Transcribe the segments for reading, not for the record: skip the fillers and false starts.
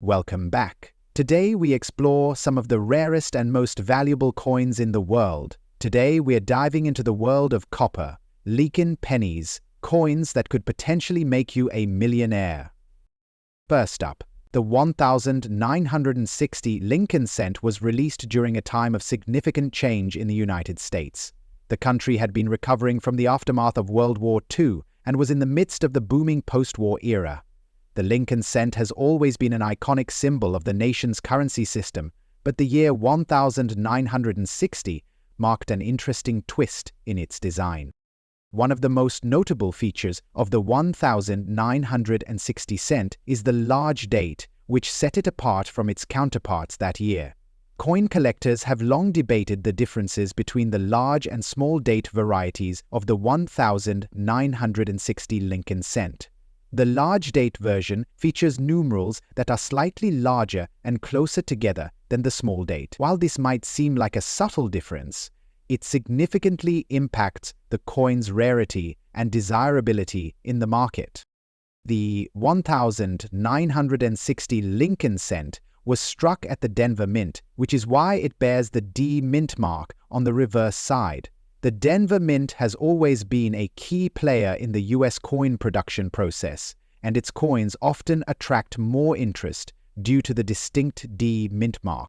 Welcome back. Today we explore some of the rarest and most valuable coins in the world. Today we are diving into the world of copper, Lincoln pennies, coins that could potentially make you a millionaire. First up, the 1960 Lincoln cent was released during a time of significant change in the United States. The country had been recovering from the aftermath of World War II and was in the midst of the booming post-war era. The Lincoln cent has always been an iconic symbol of the nation's currency system, but the year 1960 marked an interesting twist in its design. One of the most notable features of the 1960 cent is the large date, which set it apart from its counterparts that year. Coin collectors have long debated the differences between the large and small date varieties of the 1960 Lincoln cent. The large date version features numerals that are slightly larger and closer together than the small date. While this might seem like a subtle difference, it significantly impacts the coin's rarity and desirability in the market. The 1960 Lincoln cent was struck at the Denver Mint, which is why it bears the D Mint mark on the reverse side. The Denver Mint has always been a key player in the U.S. coin production process, and its coins often attract more interest due to the distinct D Mint mark.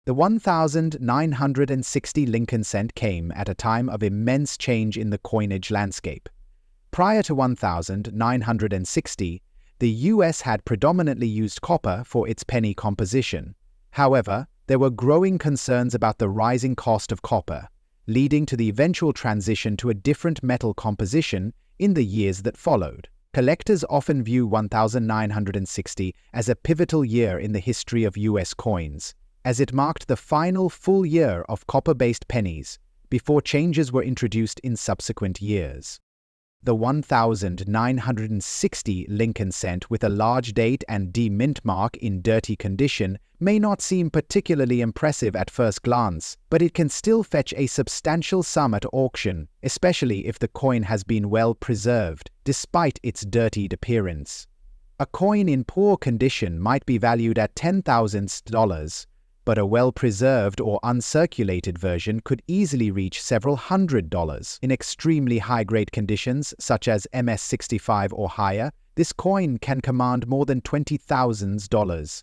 The 1960 Lincoln cent came at a time of immense change in the coinage landscape. Prior to 1960, the U.S. had predominantly used copper for its penny composition. However, there were growing concerns about the rising cost of copper, leading to the eventual transition to a different metal composition in the years that followed. Collectors often view 1960 as a pivotal year in the history of U.S. coins, as it marked the final full year of copper-based pennies before changes were introduced in subsequent years. The 1960 Lincoln cent with a large date and D Mint mark in dirty condition may not seem particularly impressive at first glance, but it can still fetch a substantial sum at auction, especially if the coin has been well preserved, despite its dirtied appearance. A coin in poor condition might be valued at $10,000, but a well-preserved or uncirculated version could easily reach several $100s. In extremely high-grade conditions, such as MS65 or higher, this coin can command more than $20,000.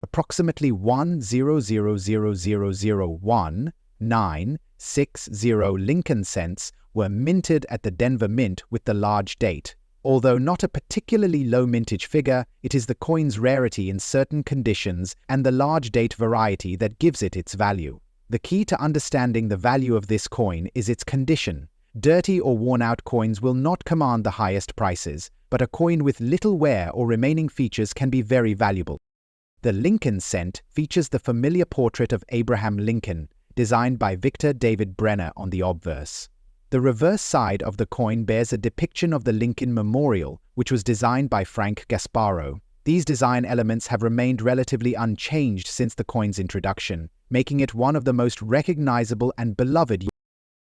Approximately 100,000,1960 Lincoln cents were minted at the Denver Mint with the large date. Although not a particularly low mintage figure, it is the coin's rarity in certain conditions and the large date variety that gives it its value. The key to understanding the value of this coin is its condition. Dirty or worn-out coins will not command the highest prices, but a coin with little wear or remaining features can be very valuable. The Lincoln cent features the familiar portrait of Abraham Lincoln, designed by Victor David Brenner on the obverse. The reverse side of the coin bears a depiction of the Lincoln Memorial, which was designed by Frank Gasparo. These design elements have remained relatively unchanged since the coin's introduction, making it one of the most recognizable and beloved.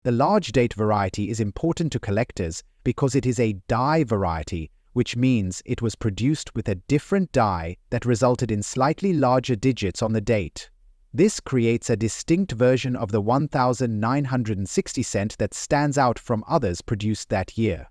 The large date variety is important to collectors because it is a die variety, which means it was produced with a different die that resulted in slightly larger digits on the date. This creates a distinct version of the 1960 cent that stands out from others produced that year.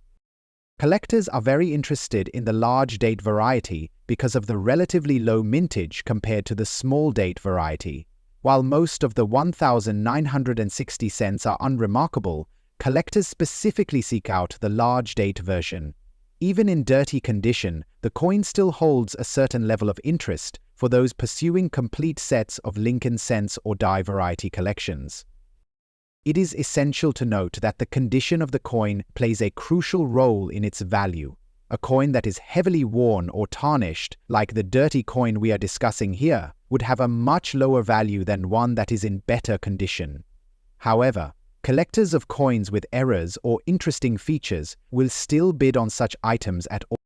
Collectors are very interested in the large date variety because of the relatively low mintage compared to the small date variety. While most of the 1960 cents are unremarkable, collectors specifically seek out the large date version. Even in dirty condition, the coin still holds a certain level of interest for those pursuing complete sets of Lincoln cents or die variety collections. It is essential to note that the condition of the coin plays a crucial role in its value. A coin that is heavily worn or tarnished, like the dirty coin we are discussing here, would have a much lower value than one that is in better condition. However, collectors of coins with errors or interesting features will still bid on such items at auction.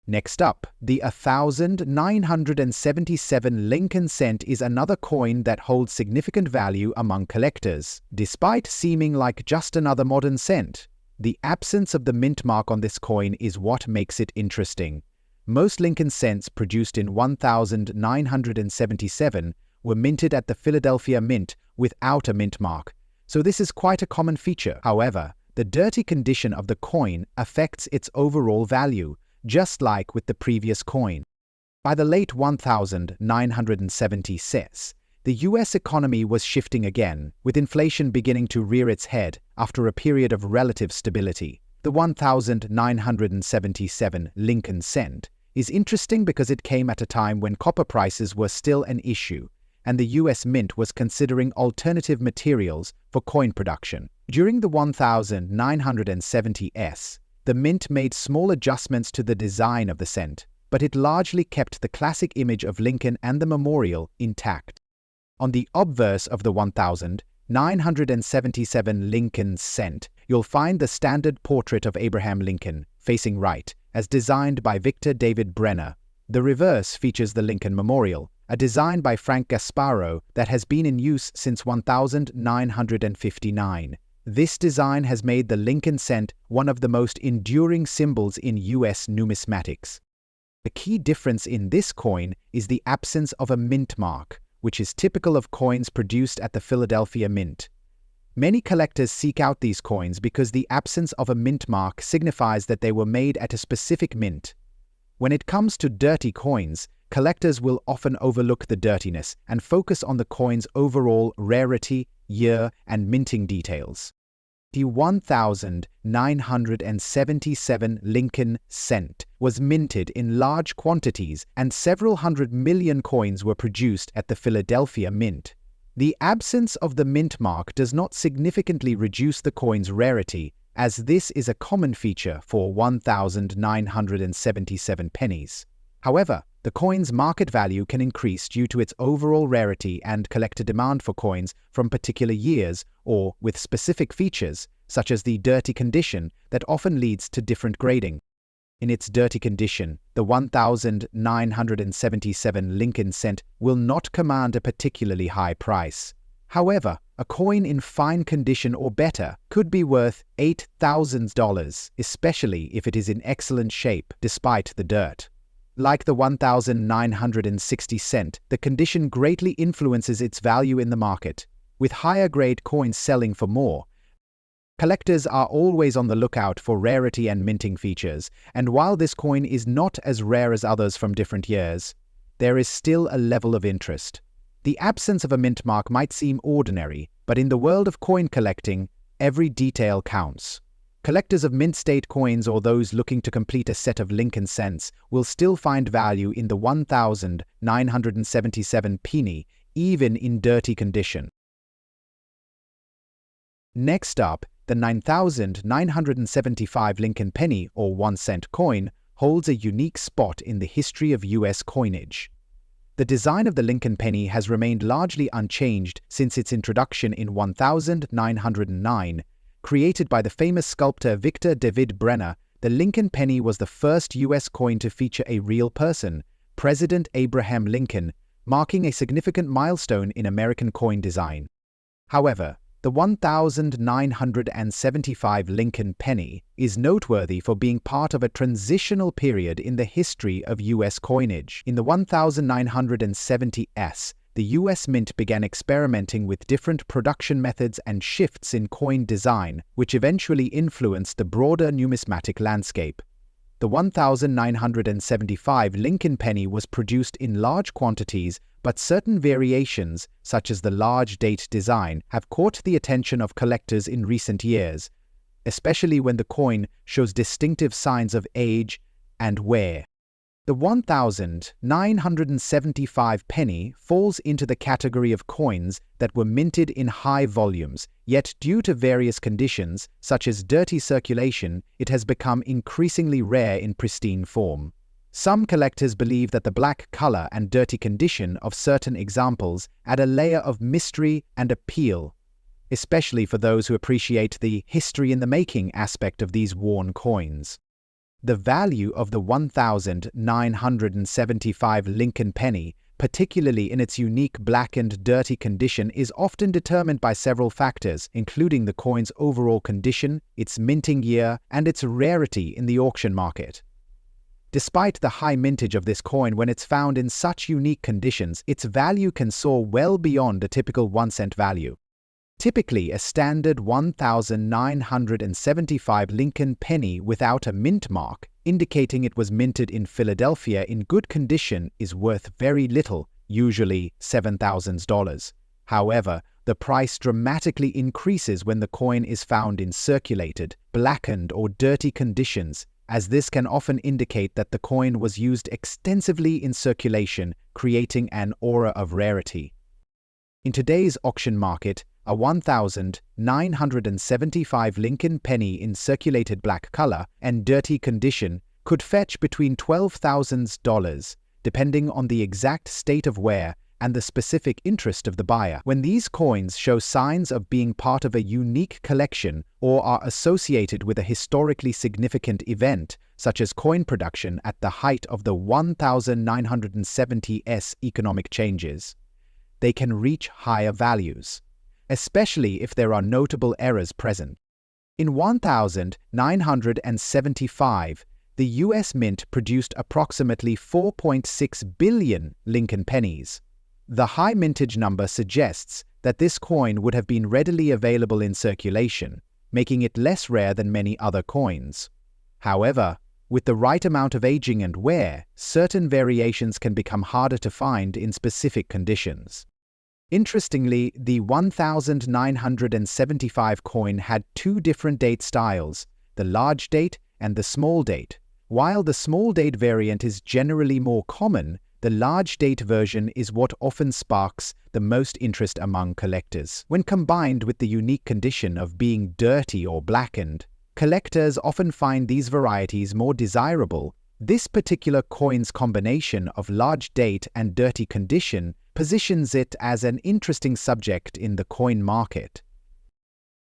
Next up, the 1977 Lincoln cent is another coin that holds significant value among collectors. Despite seeming like just another modern cent, the absence of the mint mark on this coin is what makes it interesting. Most Lincoln cents produced in 1977 were minted at the Philadelphia Mint without a mint mark, so this is quite a common feature. However, the dirty condition of the coin affects its overall value, just like with the previous coin. By the late 1970s, the US economy was shifting again, with inflation beginning to rear its head after a period of relative stability. The 1977 Lincoln cent is interesting because it came at a time when copper prices were still an issue, and the US Mint was considering alternative materials for coin production. During the 1970s, the Mint made small adjustments to the design of the cent, but it largely kept the classic image of Lincoln and the memorial intact. On the obverse of the 1977 Lincoln cent, you'll find the standard portrait of Abraham Lincoln, facing right, as designed by Victor David Brenner. The reverse features the Lincoln Memorial, a design by Frank Gasparo that has been in use since 1959. This design has made the Lincoln cent one of the most enduring symbols in US numismatics. The key difference in this coin is the absence of a mint mark, which is typical of coins produced at the Philadelphia Mint. Many collectors seek out these coins because the absence of a mint mark signifies that they were made at a specific mint. When it comes to dirty coins, collectors will often overlook the dirtiness and focus on the coin's overall rarity, year, and minting details. The 1977 Lincoln cent was minted in large quantities and several hundred million coins were produced at the Philadelphia Mint. The absence of the mint mark does not significantly reduce the coin's rarity, as this is a common feature for 1977 pennies. However, the coin's market value can increase due to its overall rarity and collector demand for coins from particular years or with specific features, such as the dirty condition, that often leads to different grading. In its dirty condition, the 1977 Lincoln cent will not command a particularly high price. However, a coin in fine condition or better could be worth $8,000, especially if it is in excellent shape despite the dirt. Like the 1960 cent, the condition greatly influences its value in the market, with higher-grade coins selling for more. Collectors are always on the lookout for rarity and minting features, and while this coin is not as rare as others from different years, there is still a level of interest. The absence of a mint mark might seem ordinary, but in the world of coin collecting, every detail counts. Collectors of mint-state coins or those looking to complete a set of Lincoln cents will still find value in the 1977 penny, even in dirty condition. Next up, the 1975 Lincoln penny or 1-cent coin holds a unique spot in the history of US coinage. The design of the Lincoln penny has remained largely unchanged since its introduction in 1909. Created by the famous sculptor Victor David Brenner, the Lincoln penny was the first US coin to feature a real person, President Abraham Lincoln, marking a significant milestone in American coin design. However, the 1975 Lincoln penny is noteworthy for being part of a transitional period in the history of US coinage. In the 1970s, the US Mint began experimenting with different production methods and shifts in coin design, which eventually influenced the broader numismatic landscape. The 1975 Lincoln penny was produced in large quantities, but certain variations, such as the large date design, have caught the attention of collectors in recent years, especially when the coin shows distinctive signs of age and wear. The 1975 penny falls into the category of coins that were minted in high volumes, yet due to various conditions, such as dirty circulation, it has become increasingly rare in pristine form. Some collectors believe that the black color and dirty condition of certain examples add a layer of mystery and appeal, especially for those who appreciate the history-in-the-making aspect of these worn coins. The value of the 1975 Lincoln penny, particularly in its unique black and dirty condition, is often determined by several factors, including the coin's overall condition, its minting year, and its rarity in the auction market. Despite the high mintage of this coin, when it's found in such unique conditions, its value can soar well beyond a typical 1-cent value. Typically, a standard 1975 Lincoln penny without a mint mark, indicating it was minted in Philadelphia in good condition, is worth very little, usually $7,000. However, the price dramatically increases when the coin is found in circulated, blackened, or dirty conditions, as this can often indicate that the coin was used extensively in circulation, creating an aura of rarity. In today's auction market, a 1975 Lincoln penny in circulated black color and dirty condition could fetch between $12,000, depending on the exact state of wear and the specific interest of the buyer. When these coins show signs of being part of a unique collection or are associated with a historically significant event, such as coin production at the height of the 1970s economic changes, they can reach higher values, especially if there are notable errors present. In 1975, the U.S. Mint produced approximately 4.6 billion Lincoln pennies. The high mintage number suggests that this coin would have been readily available in circulation, making it less rare than many other coins. However, with the right amount of aging and wear, certain variations can become harder to find in specific conditions. Interestingly, the 1975 coin had two different date styles, the large date and the small date. While the small date variant is generally more common, the large date version is what often sparks the most interest among collectors. When combined with the unique condition of being dirty or blackened, collectors often find these varieties more desirable. This particular coin's combination of large date and dirty condition positions it as an interesting subject in the coin market.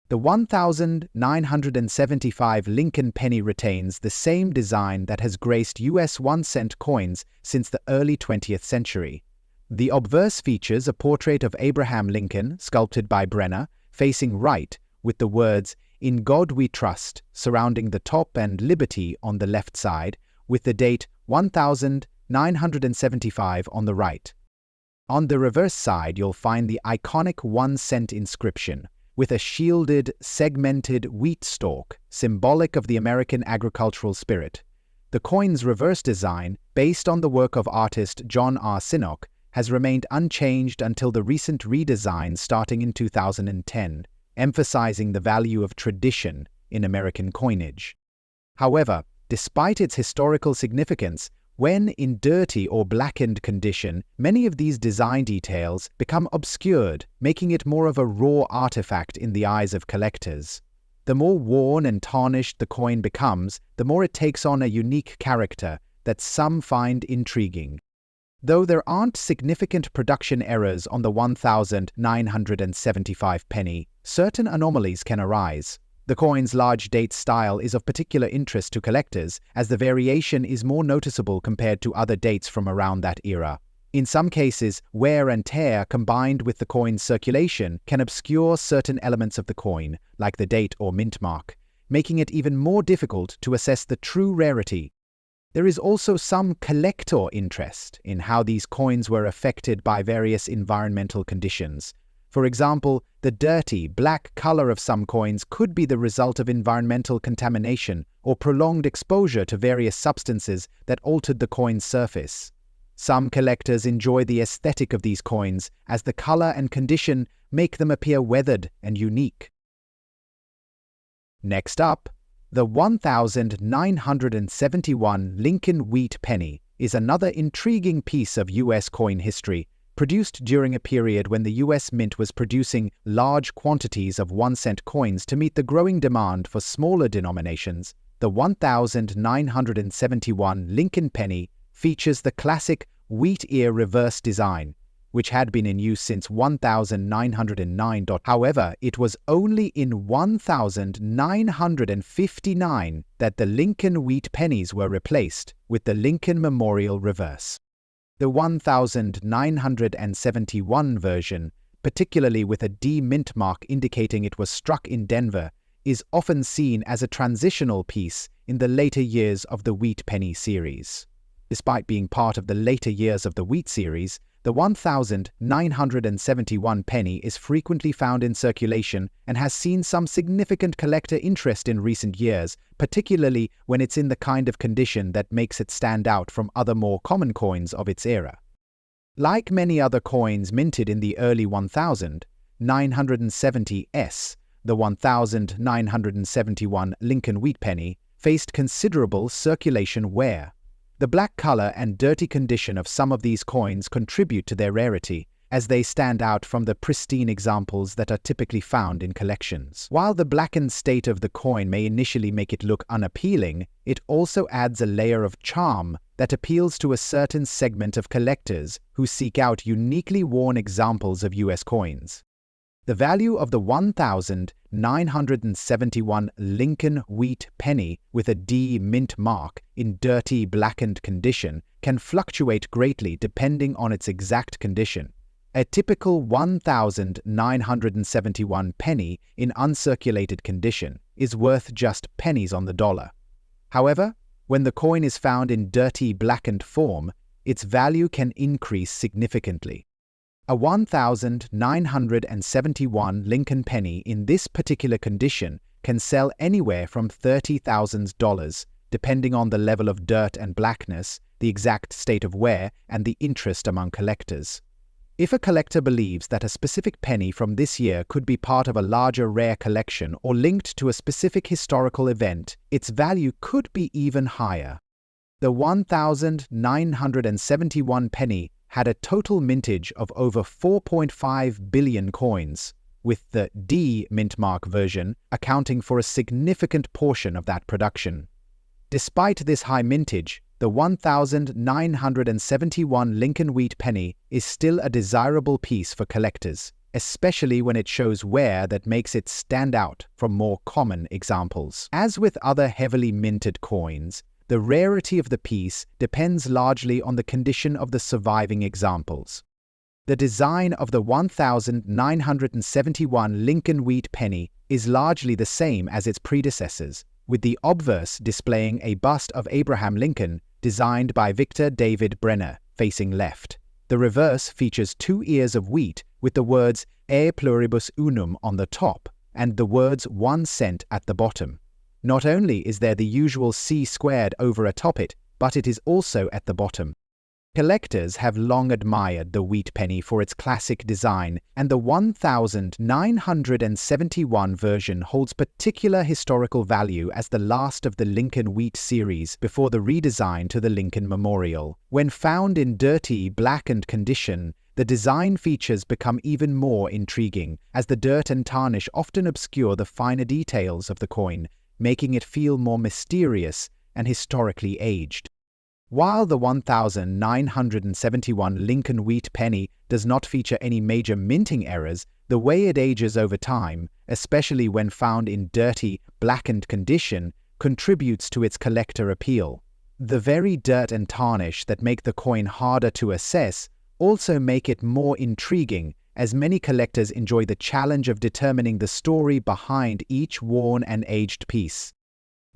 The 1975 Lincoln penny retains the same design that has graced US 1-cent coins since the early 20th century. The obverse features a portrait of Abraham Lincoln, sculpted by Brenner, facing right, with the words, "In God We Trust," surrounding the top and "Liberty" on the left side, with the date 1975 on the right. On the reverse side, you'll find the iconic 1-cent inscription, with a shielded, segmented wheat stalk, symbolic of the American agricultural spirit. The coin's reverse design, based on the work of artist John R. Sinnock, has remained unchanged until the recent redesign starting in 2010, emphasizing the value of tradition in American coinage. However, despite its historical significance, when in dirty or blackened condition, many of these design details become obscured, making it more of a raw artifact in the eyes of collectors. The more worn and tarnished the coin becomes, the more it takes on a unique character that some find intriguing. Though there aren't significant production errors on the 1975 penny, certain anomalies can arise. The coin's large date style is of particular interest to collectors, as the variation is more noticeable compared to other dates from around that era. In some cases, wear and tear combined with the coin's circulation can obscure certain elements of the coin, like the date or mint mark, making it even more difficult to assess the true rarity. There is also some collector interest in how these coins were affected by various environmental conditions. For example, the dirty, black color of some coins could be the result of environmental contamination or prolonged exposure to various substances that altered the coin's surface. Some collectors enjoy the aesthetic of these coins, as the color and condition make them appear weathered and unique. Next up, the 1971 Lincoln wheat penny is another intriguing piece of U.S. coin history, produced during a period when the U.S. Mint was producing large quantities of 1-cent coins to meet the growing demand for smaller denominations. The 1971 Lincoln penny features the classic wheat ear reverse design, which had been in use since 1909. However, it was only in 1959 that the Lincoln wheat pennies were replaced with the Lincoln Memorial reverse. The 1971 version, particularly with a D mint mark indicating it was struck in Denver, is often seen as a transitional piece in the later years of the wheat penny series. Despite being part of the later years of the wheat series, the 1971 penny is frequently found in circulation and has seen some significant collector interest in recent years, particularly when it's in the kind of condition that makes it stand out from other more common coins of its era. Like many other coins minted in the early 1970s, the 1971 Lincoln wheat penny faced considerable circulation wear. The black color and dirty condition of some of these coins contribute to their rarity, as they stand out from the pristine examples that are typically found in collections. While the blackened state of the coin may initially make it look unappealing, it also adds a layer of charm that appeals to a certain segment of collectors who seek out uniquely worn examples of US coins. The value of the 1971 Lincoln wheat penny with a D mint mark in dirty blackened condition can fluctuate greatly depending on its exact condition. A typical 1971 penny in uncirculated condition is worth just pennies on the dollar. However, when the coin is found in dirty blackened form, its value can increase significantly. A 1971 Lincoln penny in this particular condition can sell anywhere from $30,000, depending on the level of dirt and blackness, the exact state of wear, and the interest among collectors. If a collector believes that a specific penny from this year could be part of a larger rare collection or linked to a specific historical event, its value could be even higher. The 1971 penny had a total mintage of over 4.5 billion coins, with the D mint mark version accounting for a significant portion of that production. Despite this high mintage, the 1971 Lincoln wheat penny is still a desirable piece for collectors, especially when it shows wear that makes it stand out from more common examples. As with other heavily minted coins, the rarity of the piece depends largely on the condition of the surviving examples. The design of the 1971 Lincoln wheat penny is largely the same as its predecessors, with the obverse displaying a bust of Abraham Lincoln designed by Victor David Brenner, facing left. The reverse features 2 ears of wheat with the words E pluribus unum on the top and the words 1 cent at the bottom. Not only is there the usual C squared over atop it, but it is also at the bottom. Collectors have long admired the wheat penny for its classic design, and the 1971 version holds particular historical value as the last of the Lincoln wheat series before the redesign to the Lincoln Memorial. When found in dirty, blackened condition, the design features become even more intriguing, as the dirt and tarnish often obscure the finer details of the coin, making it feel more mysterious and historically aged. While the 1971 Lincoln wheat penny does not feature any major minting errors, the way it ages over time, especially when found in dirty, blackened condition, contributes to its collector appeal. The very dirt and tarnish that make the coin harder to assess also make it more intriguing, as many collectors enjoy the challenge of determining the story behind each worn and aged piece.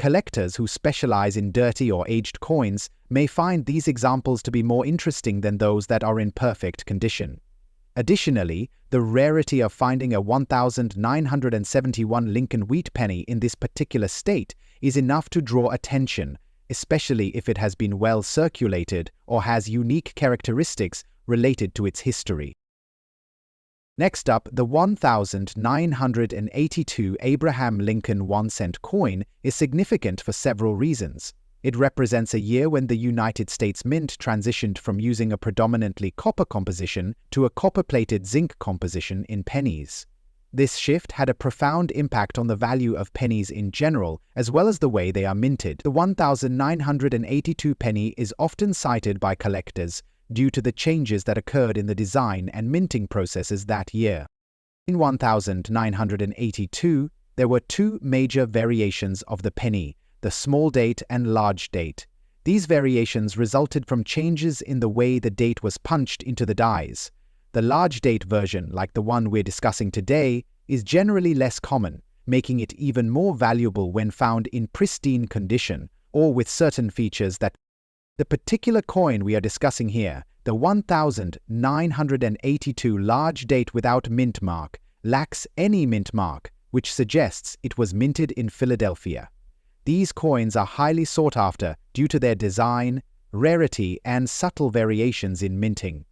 Collectors who specialize in dirty or aged coins may find these examples to be more interesting than those that are in perfect condition. Additionally, the rarity of finding a 1971 Lincoln wheat penny in this particular state is enough to draw attention, especially if it has been well circulated or has unique characteristics related to its history. Next up, the 1982 Abraham Lincoln 1-cent coin is significant for several reasons. It represents a year when the United States Mint transitioned from using a predominantly copper composition to a copper-plated zinc composition in pennies. This shift had a profound impact on the value of pennies in general, as well as the way they are minted. The 1982 penny is often cited by collectors due to the changes that occurred in the design and minting processes that year. In 1982, there were 2 major variations of the penny, the small date and large date. These variations resulted from changes in the way the date was punched into the dies. The large date version, like the one we're discussing today, is generally less common, making it even more valuable when found in pristine condition or with certain features that the particular coin we are discussing here, the 1982 large date without mint mark, lacks any mint mark, which suggests it was minted in Philadelphia. These coins are highly sought after due to their design, rarity, and subtle variations in minting.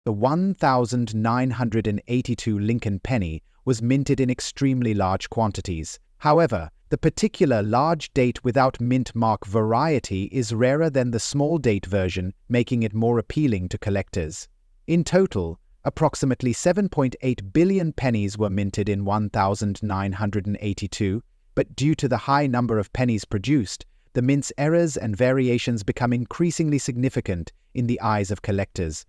The 1982 Lincoln penny was minted in extremely large quantities. However, the particular large date without mint mark variety is rarer than the small date version, making it more appealing to collectors. In total, approximately 7.8 billion pennies were minted in 1982, but due to the high number of pennies produced, the mint's errors and variations become increasingly significant in the eyes of collectors.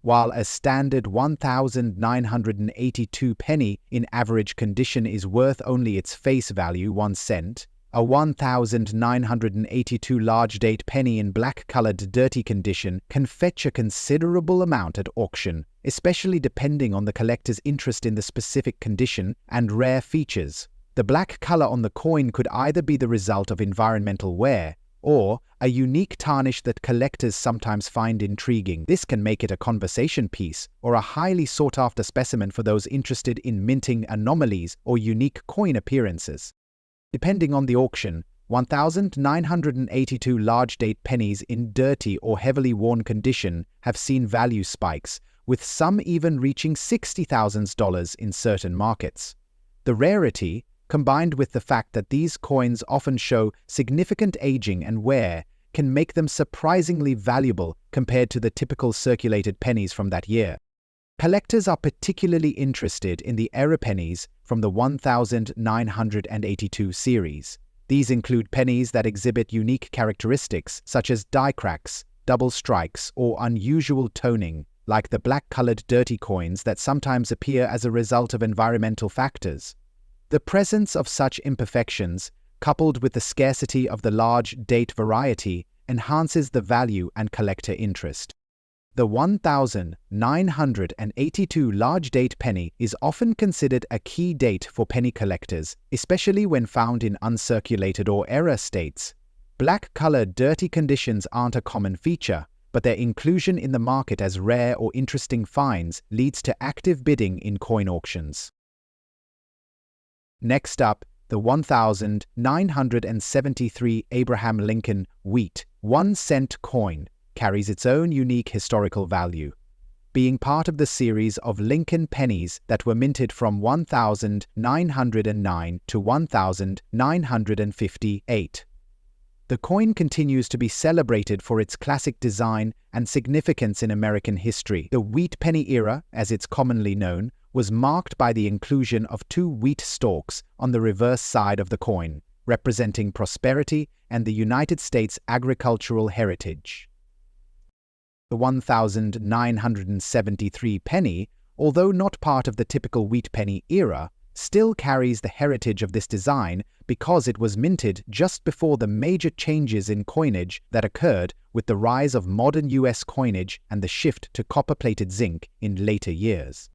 While a standard 1982 penny in average condition is worth only its face value, 1 cent, a 1982 large date penny in black-colored dirty condition can fetch a considerable amount at auction, especially depending on the collector's interest in the specific condition and rare features. The black color on the coin could either be the result of environmental wear or a unique tarnish that collectors sometimes find intriguing. This can make it a conversation piece or a highly sought-after specimen for those interested in minting anomalies or unique coin appearances. Depending on the auction, 1982 large date pennies in dirty or heavily worn condition have seen value spikes, with some even reaching $60,000 in certain markets. The rarity, combined with the fact that these coins often show significant aging and wear, can make them surprisingly valuable compared to the typical circulated pennies from that year. Collectors are particularly interested in the error pennies from the 1982 series. These include pennies that exhibit unique characteristics such as die cracks, double strikes, or unusual toning, like the black-colored dirty coins that sometimes appear as a result of environmental factors. The presence of such imperfections, coupled with the scarcity of the large date variety, enhances the value and collector interest. The 1982 large date penny is often considered a key date for penny collectors, especially when found in uncirculated or error states. Black-colored dirty conditions aren't a common feature, but their inclusion in the market as rare or interesting finds leads to active bidding in coin auctions. Next up, the 1973 Abraham Lincoln wheat 1 cent coin carries its own unique historical value, being part of the series of Lincoln pennies that were minted from 1909 to 1958. The coin continues to be celebrated for its classic design and significance in American history. The wheat penny era, as it's commonly known, was marked by the inclusion of 2 wheat stalks on the reverse side of the coin, representing prosperity and the United States' agricultural heritage. The 1973 penny, although not part of the typical wheat penny era, still carries the heritage of this design because it was minted just before the major changes in coinage that occurred with the rise of modern U.S. coinage and the shift to copper-plated zinc in later years.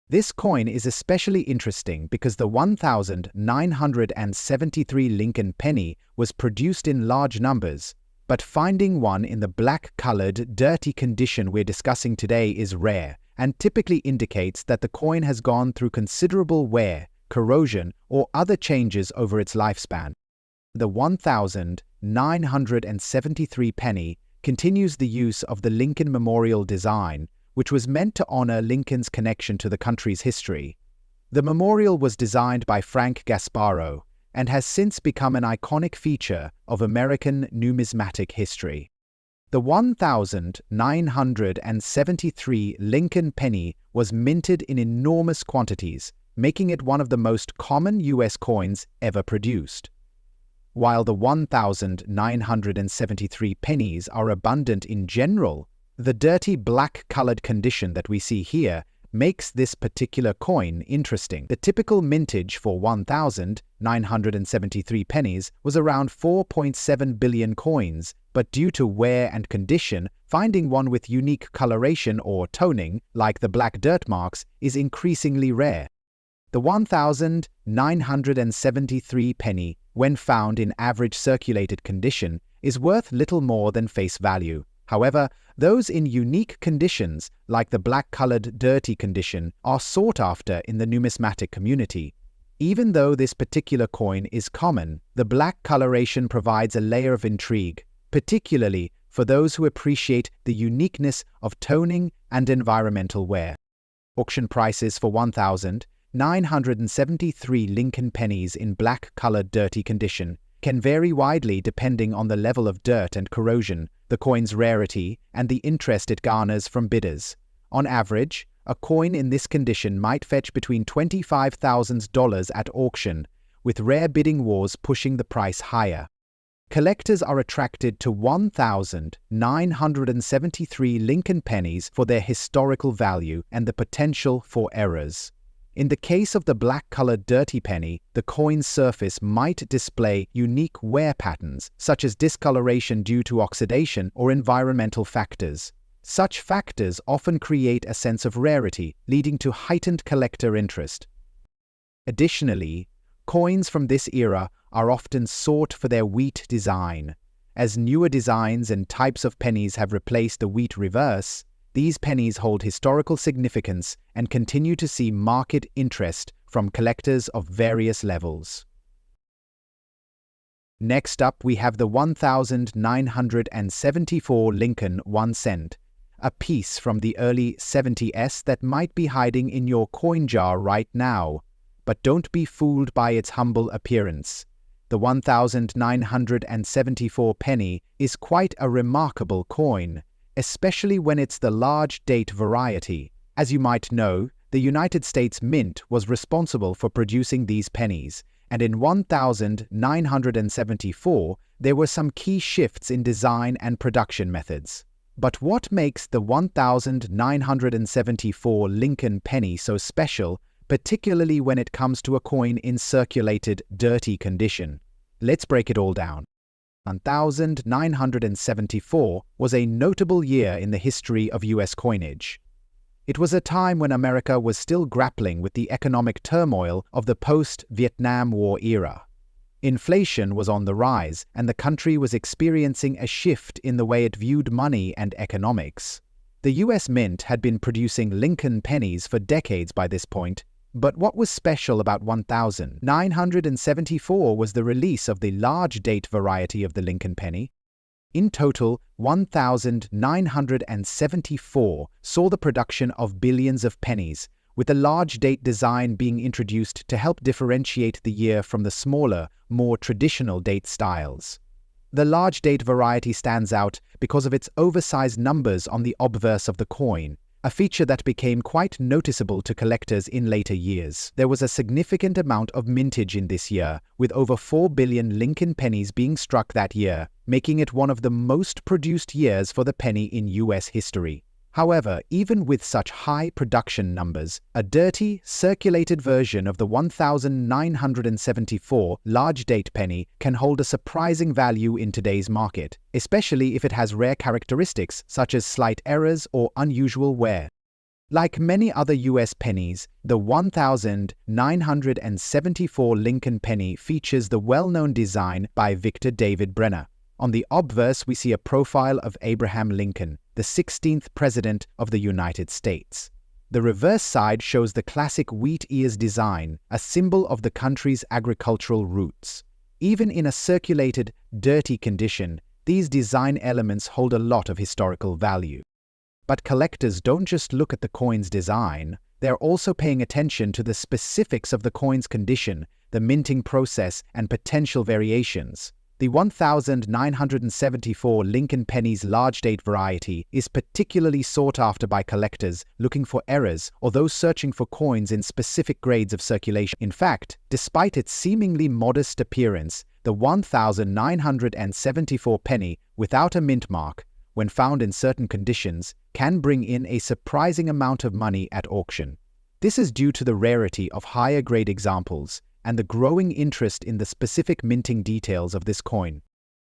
This coin is especially interesting because the 1973 Lincoln penny was produced in large numbers, but finding one in the black-colored, dirty condition we're discussing today is rare and typically indicates that the coin has gone through considerable wear, corrosion, or other changes over its lifespan. The 1973 penny continues the use of the Lincoln Memorial design, which was meant to honor Lincoln's connection to the country's history. The memorial was designed by Frank Gasparro and has since become an iconic feature of American numismatic history. The 1973 Lincoln penny was minted in enormous quantities, making it one of the most common U.S. coins ever produced. While the 1973 pennies are abundant in general, the dirty black-colored condition that we see here makes this particular coin interesting. The typical mintage for 1973 pennies was around 4.7 billion coins, but due to wear and condition, finding one with unique coloration or toning, like the black dirt marks, is increasingly rare. The 1,973 penny, when found in average circulated condition, is worth little more than face value. However, those in unique conditions, like the black-colored dirty condition, are sought after in the numismatic community. Even though this particular coin is common, the black coloration provides a layer of intrigue, particularly for those who appreciate the uniqueness of toning and environmental wear. Auction prices for 1,973 Lincoln pennies in black-colored dirty condition can vary widely depending on the level of dirt and corrosion, the coin's rarity, and the interest it garners from bidders. On average, a coin in this condition might fetch between $25,000 at auction, with rare bidding wars pushing the price higher. Collectors are attracted to 1,973 Lincoln pennies for their historical value and the potential for errors. In the case of the black-colored dirty penny, the coin's surface might display unique wear patterns, such as discoloration due to oxidation or environmental factors. Such factors often create a sense of rarity, leading to heightened collector interest. Additionally, coins from this era are often sought for their wheat design. As newer designs and types of pennies have replaced the wheat reverse, these pennies hold historical significance and continue to see market interest from collectors of various levels. Next up, we have the 1,974 Lincoln 1 cent, a piece from the early 70s that might be hiding in your coin jar right now. But don't be fooled by its humble appearance. The 1,974 penny is quite a remarkable coin, especially when it's the large date variety. As you might know, the United States Mint was responsible for producing these pennies, and in 1,974 there were some key shifts in design and production methods. But what makes the 1,974 Lincoln penny so special, particularly when it comes to a coin in circulated, dirty condition? Let's break it all down. 1,974 was a notable year in the history of U.S. coinage. It was a time when America was still grappling with the economic turmoil of the post-Vietnam War era. Inflation was on the rise, and the country was experiencing a shift in the way it viewed money and economics. The U.S. Mint had been producing Lincoln pennies for decades by this point, but what was special about 1,974 was the release of the large date variety of the Lincoln penny. In total, 1,974 saw the production of billions of pennies, with the large date design being introduced to help differentiate the year from the smaller, more traditional date styles. The large date variety stands out because of its oversized numbers on the obverse of the coin, a feature that became quite noticeable to collectors in later years. There was a significant amount of mintage in this year, with over 4 billion Lincoln pennies being struck that year, making it one of the most produced years for the penny in U.S. history. However, even with such high production numbers, a dirty, circulated version of the 1,974 large date penny can hold a surprising value in today's market, especially if it has rare characteristics such as slight errors or unusual wear. Like many other U.S. pennies, the 1,974 Lincoln penny features the well-known design by Victor David Brenner. On the obverse, we see a profile of Abraham Lincoln, the 16th President of the United States. The reverse side shows the classic wheat ears design, a symbol of the country's agricultural roots. Even in a circulated, dirty condition, these design elements hold a lot of historical value. But collectors don't just look at the coin's design, they're also paying attention to the specifics of the coin's condition, the minting process, and potential variations. The 1,974 Lincoln penny's large date variety is particularly sought after by collectors looking for errors or those searching for coins in specific grades of circulation. In fact, despite its seemingly modest appearance, the 1,974 penny without a mint mark, when found in certain conditions, can bring in a surprising amount of money at auction. This is due to the rarity of higher grade examples and the growing interest in the specific minting details of this coin.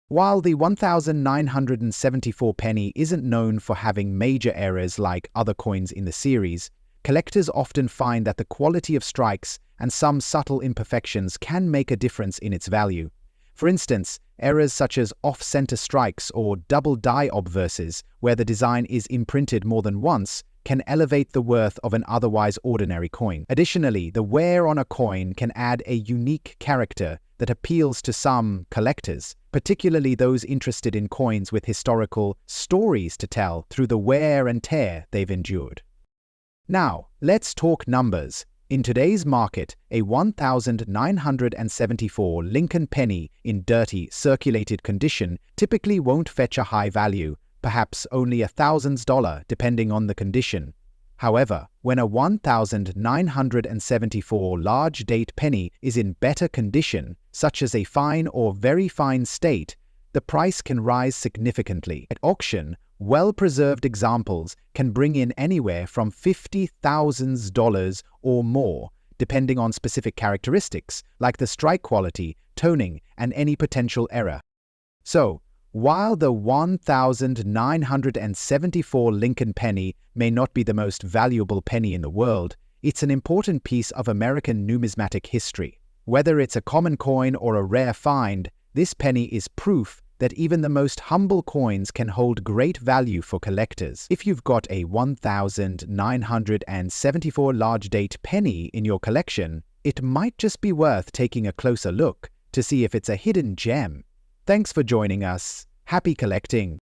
While the 1,974 penny isn't known for having major errors like other coins in the series, collectors often find that the quality of strikes and some subtle imperfections can make a difference in its value. For instance, errors such as off-center strikes or double die obverses, where the design is imprinted more than once, can elevate the worth of an otherwise ordinary coin. Additionally, the wear on a coin can add a unique character that appeals to some collectors, particularly those interested in coins with historical stories to tell through the wear and tear they've endured. Now, let's talk numbers. In today's market, a 1974 Lincoln penny in dirty, circulated condition typically won't fetch a high value, perhaps only $1,000 depending on the condition. However, when a 1974 large date penny is in better condition, such as a fine or very fine state, the price can rise significantly. At auction, well-preserved examples can bring in anywhere from $50,000 or more, depending on specific characteristics like the strike quality, toning, and any potential error. So, while the 1974 Lincoln penny may not be the most valuable penny in the world, it's an important piece of American numismatic history. Whether it's a common coin or a rare find, this penny is proof that even the most humble coins can hold great value for collectors. If you've got a 1974 large date penny in your collection, it might just be worth taking a closer look to see if it's a hidden gem. Thanks for joining us. Happy collecting!